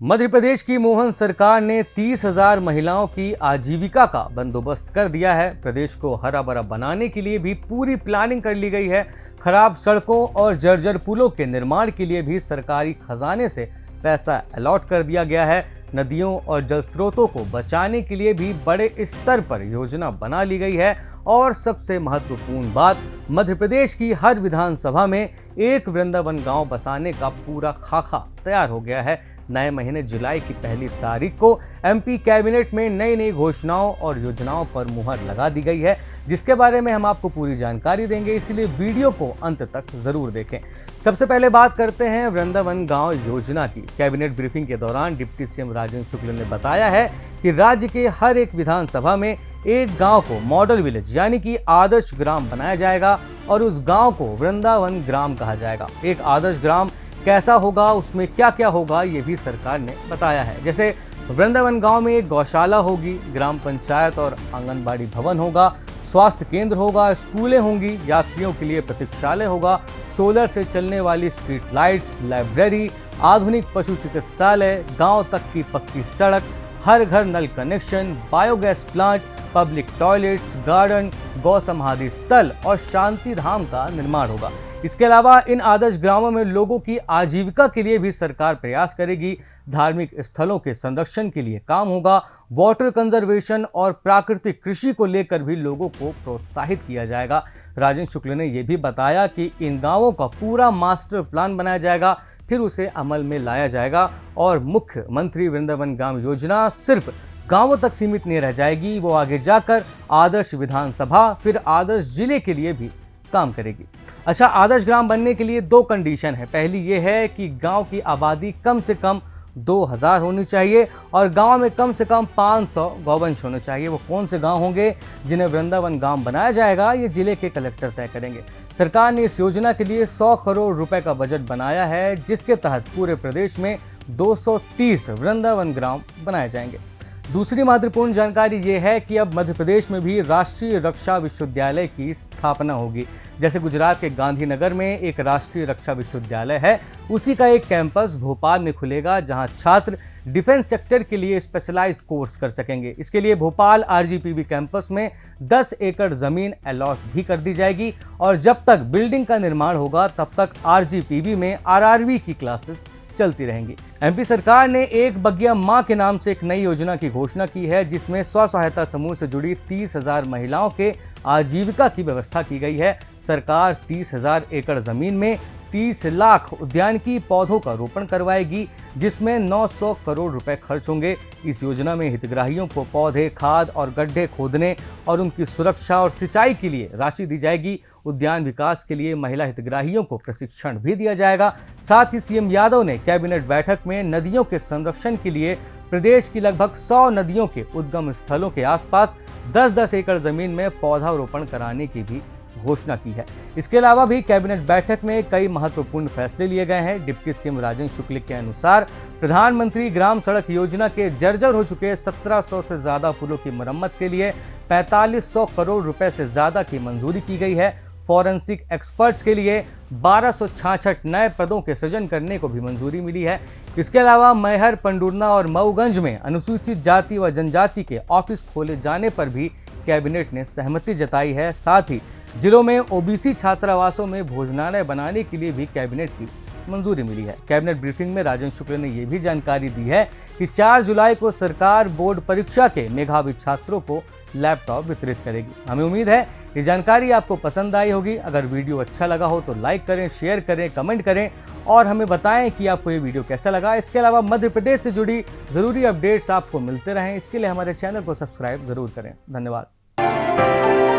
मध्य प्रदेश की मोहन सरकार ने 30,000 महिलाओं की आजीविका का बंदोबस्त कर दिया है। प्रदेश को हरा भरा बनाने के लिए भी पूरी प्लानिंग कर ली गई है। खराब सड़कों और जर्जर पुलों के निर्माण के लिए भी सरकारी खजाने से पैसा अलॉट कर दिया गया है। नदियों और जल स्रोतों को बचाने के लिए भी बड़े स्तर पर योजना बना ली गई है। और सबसे महत्वपूर्ण बात, मध्य प्रदेश की हर विधानसभा में एक वृंदावन गांव बसाने का पूरा खाका तैयार हो गया है। नए महीने जुलाई की पहली तारीख को एमपी कैबिनेट में नई नई घोषणाओं और योजनाओं पर मुहर लगा दी गई है, जिसके बारे में हम आपको पूरी जानकारी देंगे, इसलिए वीडियो को अंत तक जरूर देखें। सबसे पहले बात करते हैं वृंदावन गांव योजना की। कैबिनेट ब्रीफिंग के दौरान डिप्टी सीएम राजेंद्र शुक्ल ने बताया है कि राज्य के हर एक विधानसभा में एक गांव को मॉडल विलेज यानी कि आदर्श ग्राम बनाया जाएगा और उस गांव को वृंदावन ग्राम कहा जाएगा। एक आदर्श ग्राम कैसा होगा, उसमें क्या क्या होगा, ये भी सरकार ने बताया है। जैसे वृंदावन गांव में एक गौशाला होगी, ग्राम पंचायत और आंगनबाड़ी भवन होगा, स्वास्थ्य केंद्र होगा, स्कूलें होंगी, यात्रियों के लिए प्रतीक्षालय होगा, सोलर से चलने वाली स्ट्रीट लाइट्स, लाइब्रेरी, आधुनिक पशु चिकित्सालय, गांव तक की पक्की सड़क, हर घर नल connection, biogas plant, public toilets, garden, गौ समाधि स्थल और शांति धाम का निर्माण होगा। इसके अलावा इन आदर्श ग्रामों में लोगों की आजीविका के लिए भी सरकार प्रयास करेगी। धार्मिक स्थलों के संरक्षण के लिए काम होगा। वाटर कंजर्वेशन और प्राकृतिक कृषि को लेकर भी लोगों को प्रोत्साहित किया जाएगा। राजेंद्र शुक्ल ने यह भी बताया कि इन गांवों का पूरा मास्टर प्लान बनाया जाएगा, फिर उसे अमल में लाया जाएगा और मुख्यमंत्री वृंदावन ग्राम योजना सिर्फ गांवों तक सीमित नहीं रह जाएगी, वो आगे जाकर आदर्श विधानसभा फिर आदर्श जिले के लिए भी काम करेगी। अच्छा, आदर्श ग्राम बनने के लिए दो कंडीशन है। पहली ये है कि गांव की आबादी कम से कम 2000 होनी चाहिए और गांव में कम से कम 500 गौवंश होने चाहिए। वो कौन से गांव होंगे जिन्हें वृंदावन गांव बनाया जाएगा, ये जिले के कलेक्टर तय करेंगे। सरकार ने इस योजना के लिए 100 करोड़ रुपए का बजट बनाया है, जिसके तहत पूरे प्रदेश में 230 वृंदावन ग्राम बनाए जाएंगे। दूसरी महत्वपूर्ण जानकारी ये है कि अब मध्य प्रदेश में भी राष्ट्रीय रक्षा विश्वविद्यालय की स्थापना होगी। जैसे गुजरात के गांधीनगर में एक राष्ट्रीय रक्षा विश्वविद्यालय है, उसी का एक कैंपस भोपाल में खुलेगा, जहां छात्र डिफेंस सेक्टर के लिए स्पेशलाइज्ड कोर्स कर सकेंगे। इसके लिए भोपाल आरजीपीवी कैंपस में 10 एकड़ जमीन अलॉट भी कर दी जाएगी और जब तक बिल्डिंग का निर्माण होगा तब तक आरजीपीवी में आरआरवी की क्लासेस चलती रहेंगी। एमपी सरकार ने एक बगिया मां के नाम से एक नई योजना की घोषणा की है, जिसमें स्व सहायता समूह से जुड़ी 30,000 महिलाओं के आजीविका की व्यवस्था की गई है। सरकार 30,000 एकड़ जमीन में 30 लाख उद्यानिकी पौधों का रोपण करवाएगी, जिसमें 900 करोड़ रुपए खर्च होंगे। इस योजना में हितग्राहियों को पौधे, खाद और गड्ढे खोदने और उनकी सुरक्षा और सिंचाई के लिए राशि दी जाएगी। उद्यान विकास के लिए महिला हितग्राहियों को प्रशिक्षण भी दिया जाएगा। साथ ही सीएम यादव ने कैबिनेट बैठक में नदियों के संरक्षण के लिए प्रदेश की लगभग 100 नदियों के उद्गम स्थलों के आसपास 10-10 एकड़ जमीन में पौधारोपण कराने की भी घोषणा की है। इसके अलावा भी कैबिनेट बैठक में कई महत्वपूर्ण फैसले लिए गए हैं। डिप्टी सीएम राजेंद्र शुक्ल के अनुसार प्रधानमंत्री ग्राम सड़क योजना के जर्जर हो चुके 1700 से ज्यादा पुलों की मरम्मत के लिए 4500 करोड़ रुपए से ज्यादा की मंजूरी की गई है। फॉरेंसिक एक्सपर्ट्स के लिए 1266 नए पदों के सृजन करने को भी मंजूरी मिली है। इसके अलावा मैहर, पंडुरना और मऊगंज में अनुसूचित जाति व जनजाति के ऑफिस खोले जाने पर भी कैबिनेट ने सहमति जताई है। साथ ही जिलों में ओबीसी छात्रावासों में भोजनालय बनाने के लिए भी कैबिनेट की मंजूरी मिली है। कैबिनेट ब्रीफिंग में राजेंद्र शुक्ल ने यह भी जानकारी दी है कि 4 जुलाई को सरकार बोर्ड परीक्षा के मेधावी छात्रों को लैपटॉप वितरित करेगी। हमें उम्मीद है ये जानकारी आपको पसंद आई होगी। अगर वीडियो अच्छा लगा हो तो लाइक करें, शेयर करें, कमेंट करें और हमें बताएं कि आपको ये वीडियो कैसा लगा। इसके अलावा मध्य प्रदेश से जुड़ी जरूरी अपडेट्स आपको मिलते रहें, इसके लिए हमारे चैनल को सब्सक्राइब जरूर करें। धन्यवाद।